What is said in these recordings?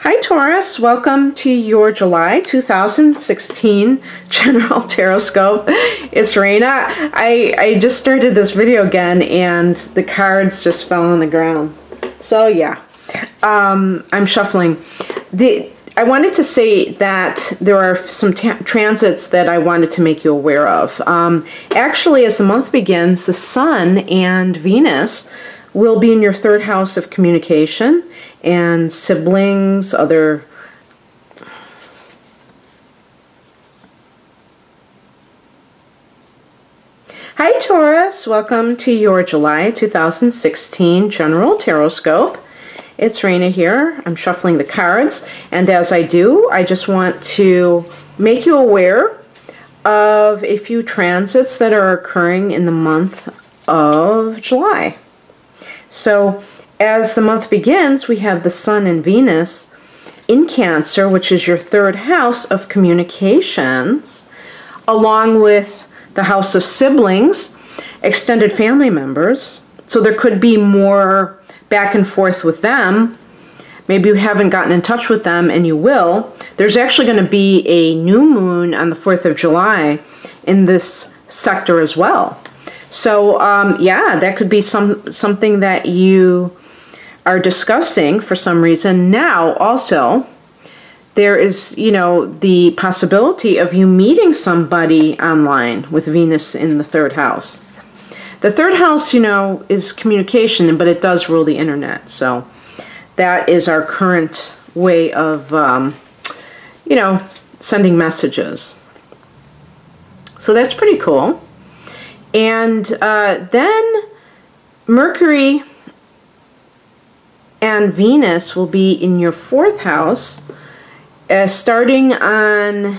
Hi Taurus, welcome to your July 2016 General Tarotscope. It's Raina. I just started this video again and the cards just fell on the ground. So yeah, I'm shuffling. I wanted to say that there are some transits that I wanted to make you aware of. Actually, as the month begins, the Sun and Venus will be in your third house of communication and siblings, other Hi Taurus, welcome to your July 2016 General Tarotscope. It's Raina here. I'm shuffling the cards, and as I do, I just want to make you aware of a few transits that are occurring in the month of July. So as the month begins, we have the Sun and Venus in Cancer, which is your third house of communications, along with the house of siblings, extended family members. So there could be more back and forth with them. Maybe you haven't gotten in touch with them and you will. There's actually going to be a new moon on the 4th of July in this sector as well. So yeah, that could be something that you are discussing for some reason. Now also, there is, the possibility of you meeting somebody online with Venus in the third house. The third house, is communication, but it does rule the internet. So that is our current way of, sending messages. So that's pretty cool. And then Mercury and Venus will be in your fourth house, starting on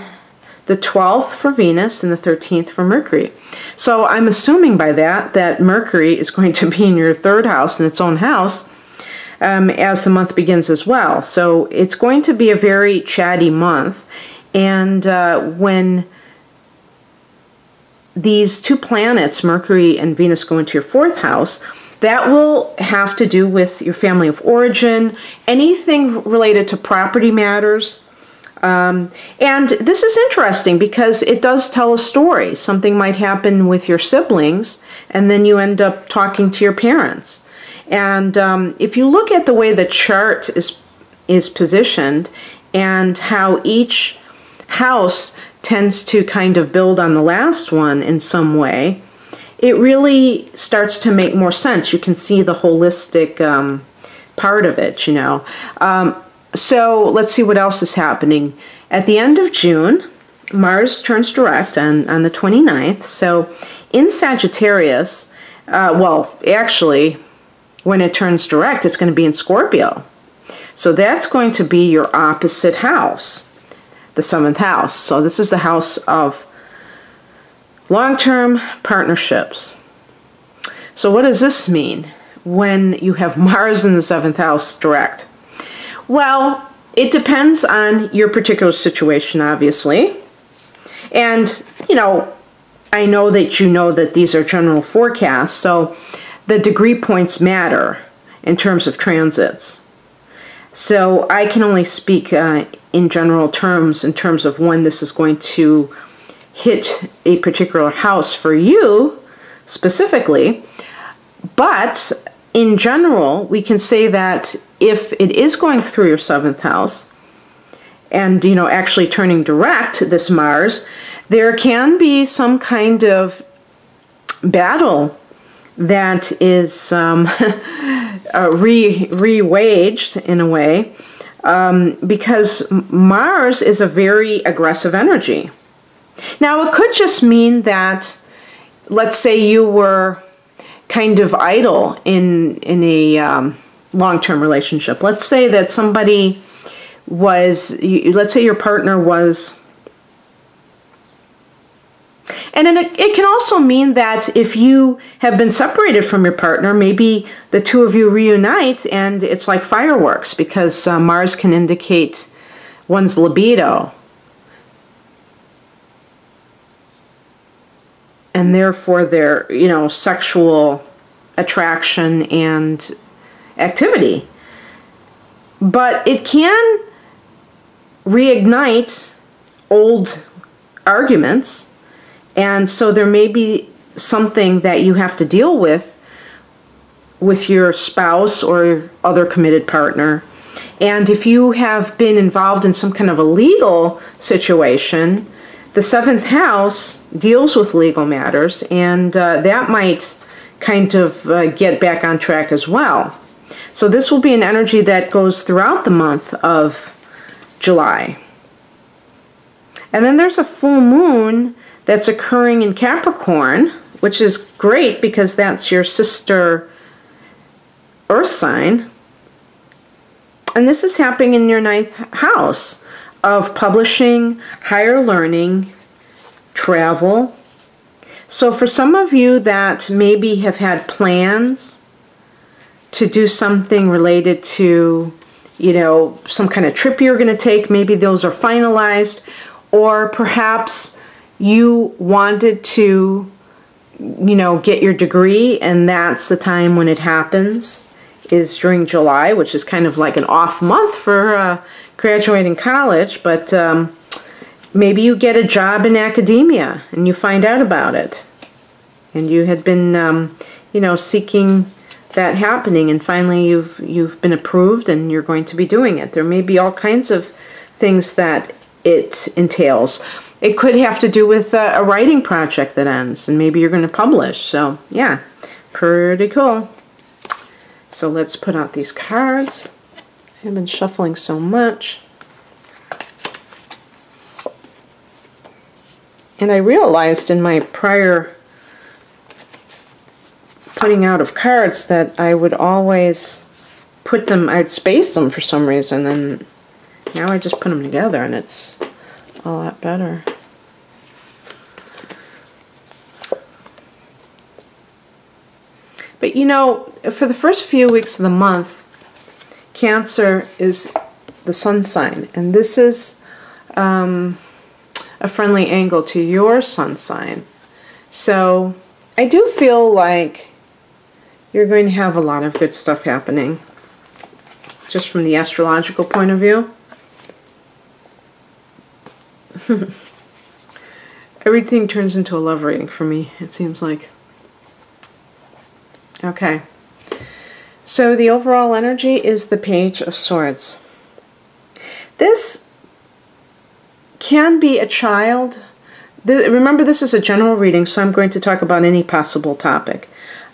the 12th for Venus and the 13th for Mercury. So I'm assuming by that Mercury is going to be in your third house, in its own house, as the month begins as well. So it's going to be a very chatty month. And when these two planets, Mercury and Venus, go into your fourth house, that will have to do with your family of origin, anything related to property matters. And this is interesting because it does tell a story. Something might happen with your siblings, and then you end up talking to your parents. And if you look at the way the chart is positioned and how each house tends to kind of build on the last one in some way, it really starts to make more sense. You can see the holistic part of it, So let's see what else is happening. At the end of June, Mars turns direct on the 29th. So in Sagittarius, well, actually, when it turns direct, it's going to be in Scorpio. So that's going to be your opposite house, the 7th house. So this is the house of long-term partnerships. So what does this mean when you have Mars in the 7th house direct? Well, it depends on your particular situation, obviously. And, I know that these are general forecasts, so the degree points matter in terms of transits. So I can only speak in general terms, in terms of when this is going to hit a particular house for you specifically. But in general, we can say that if it is going through your 7th house and, actually turning direct, this Mars, there can be some kind of battle that is re-waged in a way, because Mars is a very aggressive energy. Now, it could just mean that, let's say you were kind of idle in a long-term relationship. Let's say that somebody was, let's say your partner was, and then it can also mean that if you have been separated from your partner, maybe the two of you reunite and it's like fireworks, because Mars can indicate one's libido. And therefore their, sexual attraction and activity. But it can reignite old arguments. And so there may be something that you have to deal with your spouse or other committed partner. And if you have been involved in some kind of a legal situation, the 7th house deals with legal matters, and that might kind of get back on track as well. So this will be an energy that goes throughout the month of July. And then there's a full moon that's occurring in Capricorn, which is great because that's your sister Earth sign. And this is happening in your 9th house of publishing, higher learning, travel. So for some of you that maybe have had plans to do something related to, you know, some kind of trip you're going to take, maybe those are finalized, or perhaps you wanted to, you know, get your degree, and that's the time when it happens, is during July, which is kind of like an off month for graduating college, but maybe you get a job in academia and you find out about it, and you had been, you know, seeking that happening, and finally you've been approved and you're going to be doing it. There may be all kinds of things that it entails. It could have to do with a writing project that ends, and maybe you're going to publish. So yeah, pretty cool. So let's put out these cards. I've been shuffling so much. And I realized in my prior putting out of cards that I would always put them, I'd space them for some reason, and now I just put them together and it's a lot better. But you know, for the first few weeks of the month, Cancer is the sun sign, and this is a friendly angle to your sun sign. So I do feel like you're going to have a lot of good stuff happening, just from the astrological point of view. Everything turns into a love reading for me, it seems like. Okay, so the overall energy is the Page of Swords. This can be a child. Remember, this is a general reading, so I'm going to talk about any possible topic.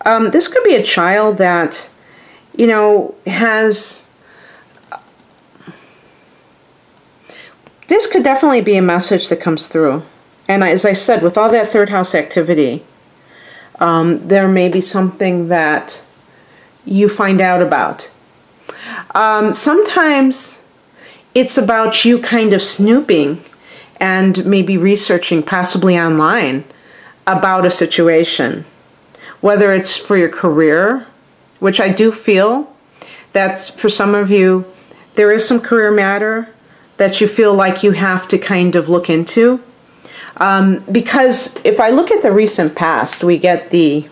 This could be a child that, you know, has... This could definitely be a message that comes through. And as I said, with all that 3rd house activity, there may be something that you find out about. Sometimes it's about you kind of snooping and maybe researching, possibly online, about a situation. Whether it's for your career, which I do feel that for some of you, there is some career matter that you feel like you have to kind of look into. Because if I look at the recent past, we get the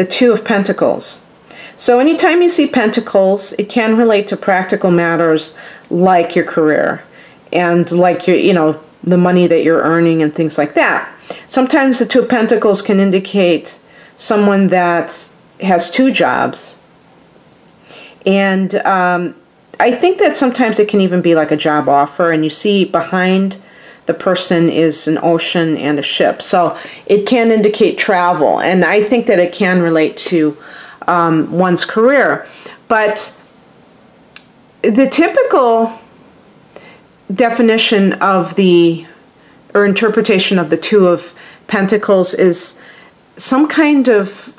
Two of Pentacles. So anytime you see Pentacles, it can relate to practical matters like your career and like your, you know, the money that you're earning and things like that. Sometimes the Two of Pentacles can indicate someone that has 2 jobs. And I think that sometimes it can even be like a job offer, and you see behind the person is an ocean and a ship. So it can indicate travel, and I think that it can relate to one's career. But the typical definition of or interpretation of the Two of Pentacles is some kind of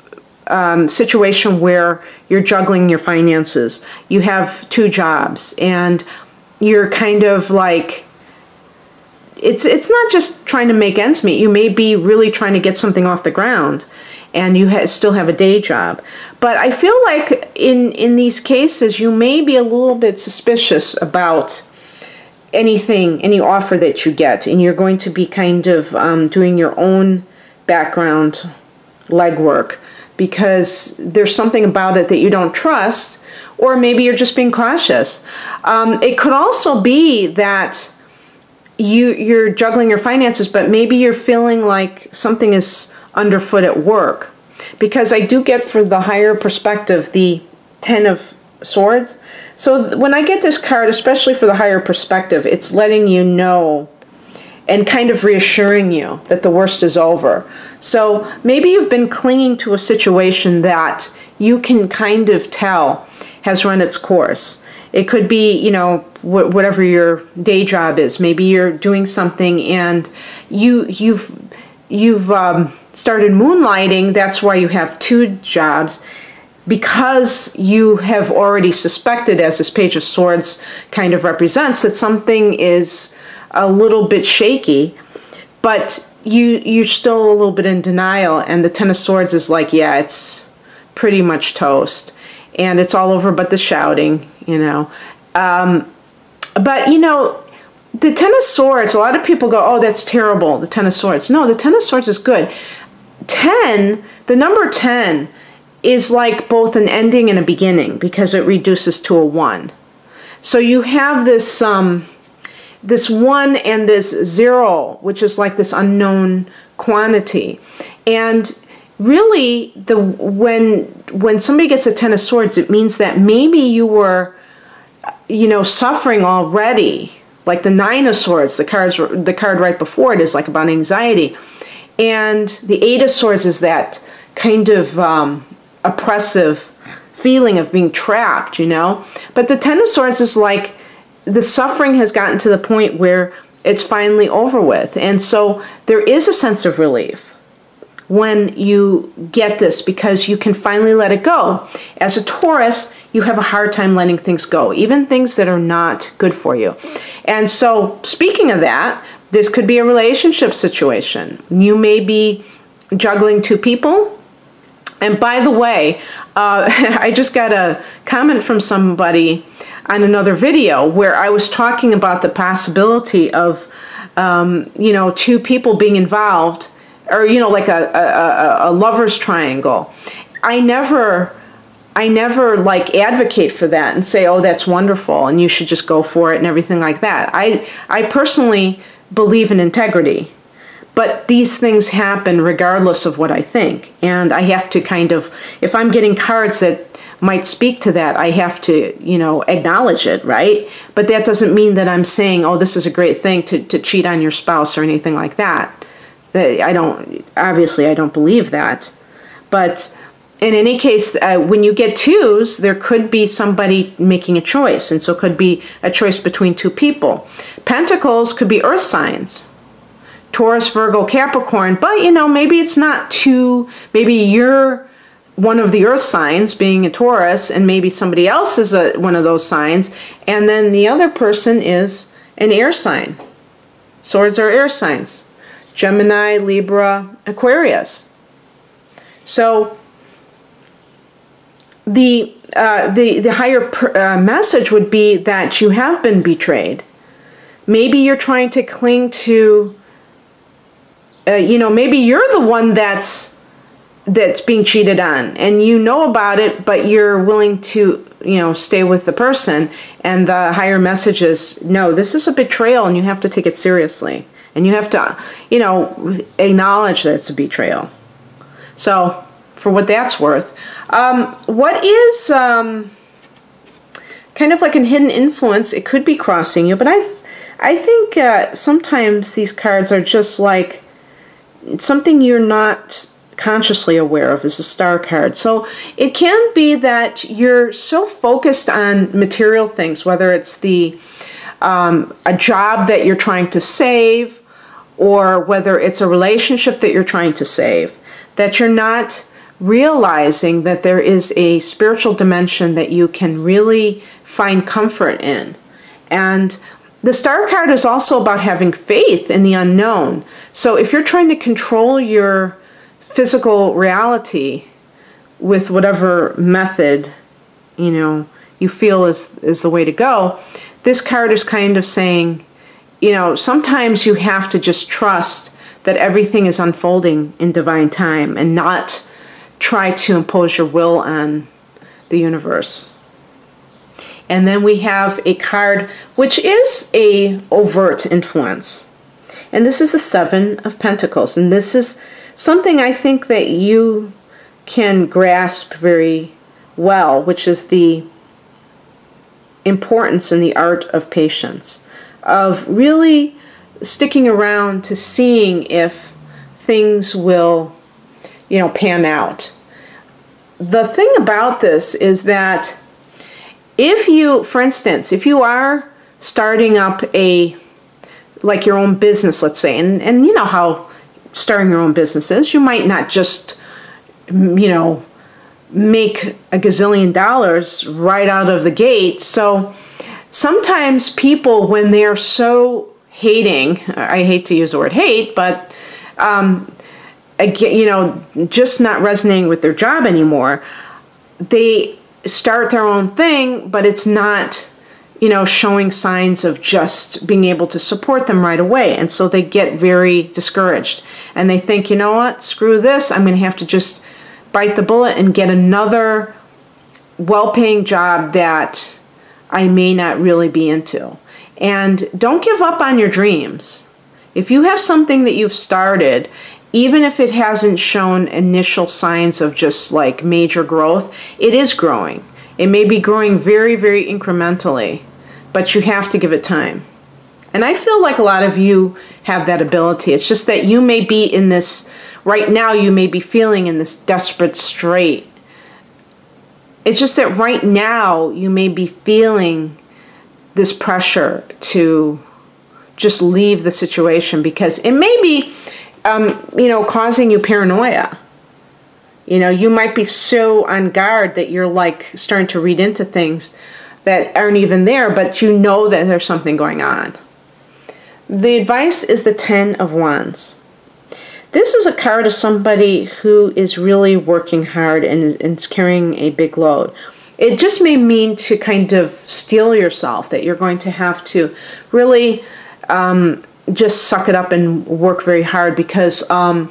situation where you're juggling your finances. You have 2 jobs, and you're kind of like, it's not just trying to make ends meet. You may be really trying to get something off the ground, and you still have a day job. But I feel like in these cases, you may be a little bit suspicious about any offer that you get, and you're going to be kind of doing your own background legwork, because there's something about it that you don't trust, or maybe you're just being cautious. It could also be that you're juggling your finances, but maybe you're feeling like something is underfoot at work. Because I do get, for the higher perspective, the 10 of Swords. So when I get this card, especially for the higher perspective, it's letting you know and kind of reassuring you that the worst is over. So maybe you've been clinging to a situation that you can kind of tell has run its course. It could be, you know, whatever your day job is. Maybe you're doing something and you've started moonlighting. That's why you have 2 jobs, because you have already suspected, as this Page of Swords kind of represents, that something is a little bit shaky, but you're still a little bit in denial, and the Ten of Swords is like, yeah, it's pretty much toast, and it's all over but the shouting, you know. But, you know, the Ten of Swords, a lot of people go, oh, that's terrible, the Ten of Swords. No, the Ten of Swords is good. 10, the number 10, is like both an ending and a beginning, because it reduces to a 1. So you have this this 1 and this 0, which is like this unknown quantity. And really, when somebody gets a 10 of Swords, it means that maybe you were, you know, suffering already. Like the 9 of Swords, the card right before it is like about anxiety. And the 8 of Swords is that kind of oppressive feeling of being trapped, you know. But the 10 of Swords is like the suffering has gotten to the point where it's finally over with. And so there is a sense of relief when you get this, because you can finally let it go. As a Taurus, you have a hard time letting things go, even things that are not good for you. And so speaking of that, this could be a relationship situation. You may be juggling 2 people. And by the way, I just got a comment from somebody on another video where I was talking about the possibility of, you know, 2 people being involved, or, you know, like a lover's triangle. I never like advocate for that and say, oh, that's wonderful and you should just go for it and everything like that. I personally believe in integrity. But these things happen regardless of what I think. And I have to kind of, if I'm getting cards that might speak to that, I have to, you know, acknowledge it, right? But that doesn't mean that I'm saying, oh, this is a great thing to cheat on your spouse or anything like that. Obviously I don't believe that. But in any case, when you get 2s, there could be somebody making a choice. And so it could be a choice between 2 people. Pentacles could be earth signs. Taurus, Virgo, Capricorn, but, you know, maybe it's not 2, maybe you're one of the earth signs being a Taurus, and maybe somebody else is one of those signs, and then the other person is an air sign. Swords are air signs. Gemini, Libra, Aquarius. So the higher message would be that you have been betrayed. Maybe you're trying to cling to, you know, maybe you're the one that's being cheated on, and you know about it, but you're willing to, you know, stay with the person. And the higher message is, no, this is a betrayal, and you have to take it seriously, and you have to, you know, acknowledge that it's a betrayal. So, for what that's worth, what is kind of like a hidden influence? It could be crossing you, but I think sometimes these cards are just like something you're not consciously aware of, is a star card. So it can be that you're so focused on material things, whether it's a job that you're trying to save, or whether it's a relationship that you're trying to save, that you're not realizing that there is a spiritual dimension that you can really find comfort in. And the star card is also about having faith in the unknown. So if you're trying to control your physical reality with whatever method, you know, you feel is the way to go, this card is kind of saying, you know, sometimes you have to just trust that everything is unfolding in divine time and not try to impose your will on the universe. And then we have a card which is a overt influence. And this is the Seven of Pentacles. And this is something I think that you can grasp very well, which is the importance in the art of patience, of really sticking around to seeing if things will, pan out. The thing about this is that if you, for instance, if you are starting up like your own business, let's say, and you know how starting your own business is, you might not just, make a gazillion dollars right out of the gate. So sometimes people, when they're so hating, I hate to use the word hate, but, again, just not resonating with their job anymore, they start their own thing, but it's not, showing signs of just being able to support them right away. And so they get very discouraged and they think, you know what, screw this. I'm going to have to just bite the bullet and get another well-paying job that I may not really be into. And don't give up on your dreams. If you have something that you've started, even if it hasn't shown initial signs of just like major growth, it is growing. It may be growing very, very incrementally, but you have to give it time. And I feel like a lot of you have that ability. It's just that you may be in this, right now you may be feeling in this desperate strait. It's just that right now you may be feeling this pressure to just leave the situation because it may be, causing you paranoia. You might be so on guard that you're like starting to read into things that aren't even there, but you know that there's something going on. The advice is the Ten of Wands. This is a card of somebody who is really working hard and is carrying a big load. It just may mean to kind of steel yourself, that you're going to have to really just suck it up and work very hard because, the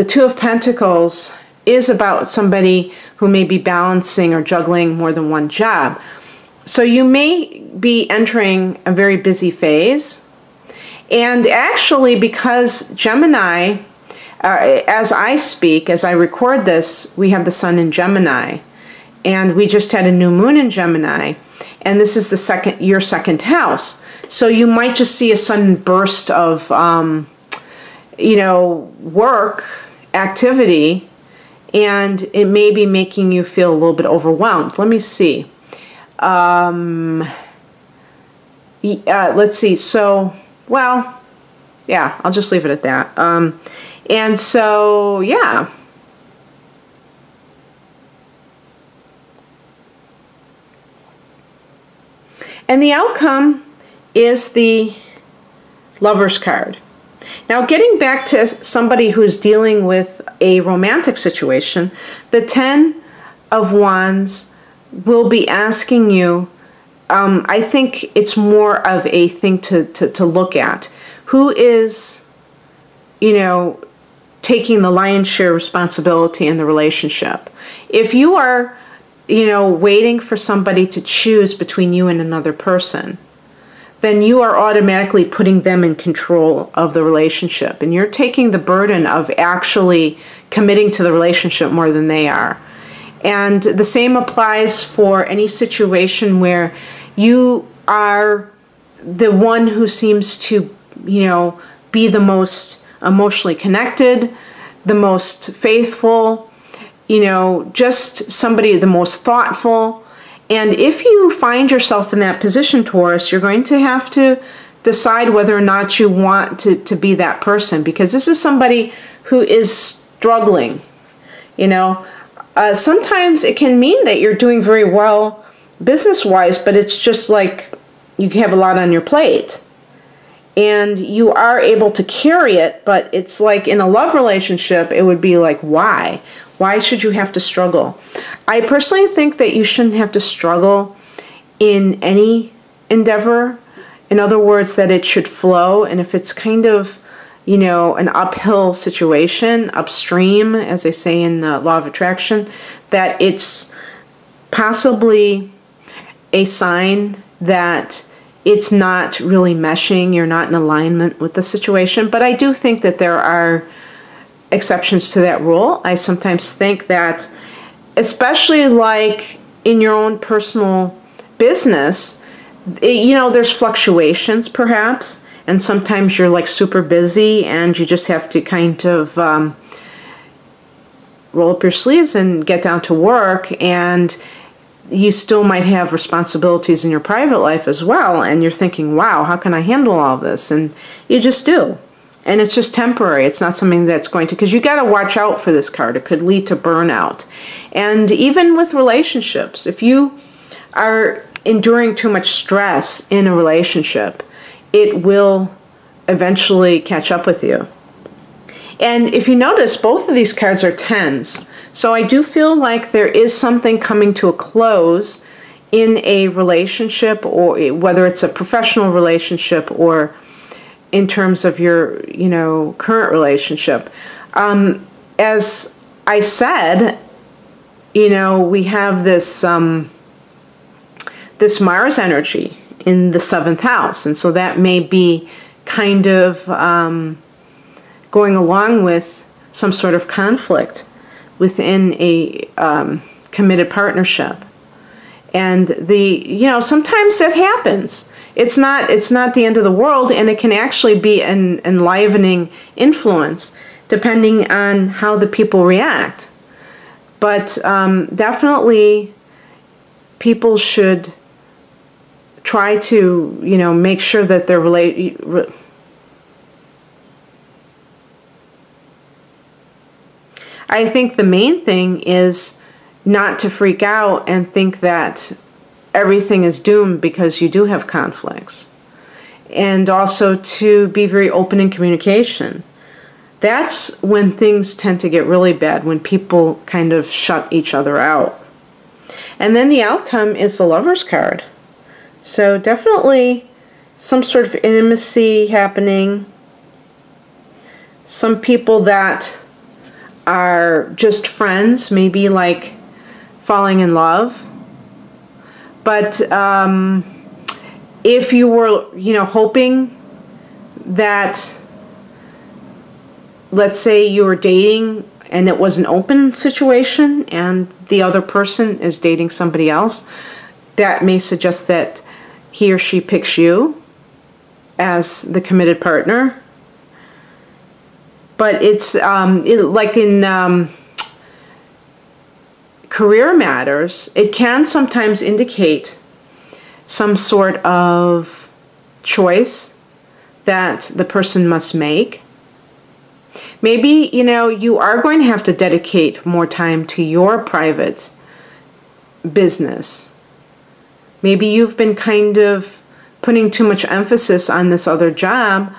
Two of Pentacles is about somebody who may be balancing or juggling more than one job. So you may be entering a very busy phase. And actually, because Gemini, as I record this, we have the Sun in Gemini. And we just had a new moon in Gemini. And this is your second house. So you might just see a sudden burst of, work activity, and it may be making you feel a little bit overwhelmed. Let me see. Let's see. So, well, yeah, I'll just leave it at that. And so, yeah. And the outcome is the Lover's card. Now, getting back to somebody who's dealing with a romantic situation, the Ten of Wands will be asking you, I think it's more of a thing to look at. Who is, taking the lion's share responsibility in the relationship? If you are, waiting for somebody to choose between you and another person, then you are automatically putting them in control of the relationship. And you're taking the burden of actually committing to the relationship more than they are. And the same applies for any situation where you are the one who seems to, be the most emotionally connected, the most faithful, just somebody the most thoughtful. And if you find yourself in that position, Taurus, you're going to have to decide whether or not you want to be that person, because this is somebody who is struggling. Sometimes it can mean that you're doing very well business-wise, but it's just like you have a lot on your plate. And you are able to carry it, but it's like in a love relationship, it would be like, why? Why should you have to struggle? I personally think that you shouldn't have to struggle in any endeavor. In other words, that it should flow. And if it's kind of, an uphill situation, upstream, as they say in Law of Attraction, that it's possibly a sign that it's not really meshing, you're not in alignment with the situation. But I do think that there are exceptions to that rule. I sometimes think that, especially like in your own personal business, you know, there's fluctuations perhaps, and sometimes you're like super busy and you just have to kind of roll up your sleeves and get down to work, and you still might have responsibilities in your private life as well, and you're thinking, wow, how can I handle all this? And you just do. And it's just temporary. It's not something that's going to, because you got to watch out for this card. It could lead to burnout. And even with relationships, if you are enduring too much stress in a relationship, it will eventually catch up with you. And if you notice, both of these cards are tens. So I do feel like there is something coming to a close in a relationship, or whether it's a professional relationship or in terms of your, you know, current relationship. As I said, you know, we have this this Mars energy in the 7th house, and so that may be kind of going along with some sort of conflict within a committed partnership. And you know, sometimes that happens. It's not the end of the world, and it can actually be an enlivening influence depending on how the people react. But definitely people should try to, you know, make sure that they're I think the main thing is not to freak out and think that everything is doomed because you do have conflicts. And also to be very open in communication. That's when things tend to get really bad, when people kind of shut each other out. And then the outcome is the Lover's card. So definitely some sort of intimacy happening. Some people that are just friends, maybe like falling in love. But if you were, you know, hoping that, let's say you were dating and it was an open situation and the other person is dating somebody else, that may suggest that he or she picks you as the committed partner. But it's like in career matters, it can sometimes indicate some sort of choice that the person must make. Maybe, you know, you are going to have to dedicate more time to your private business. Maybe you've been kind of putting too much emphasis on this other job,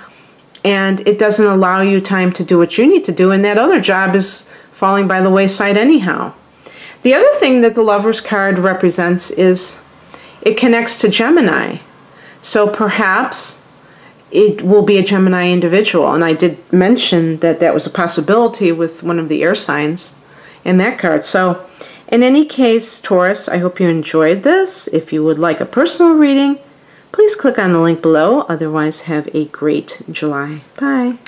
and it doesn't allow you time to do what you need to do, and that other job is falling by the wayside anyhow. The other thing that the Lover's card represents is it connects to Gemini. So perhaps it will be a Gemini individual, and I did mention that that was a possibility with one of the air signs in that card. So in any case, Taurus, I hope you enjoyed this. If you would like a personal reading, please click on the link below. Otherwise, have a great July. Bye.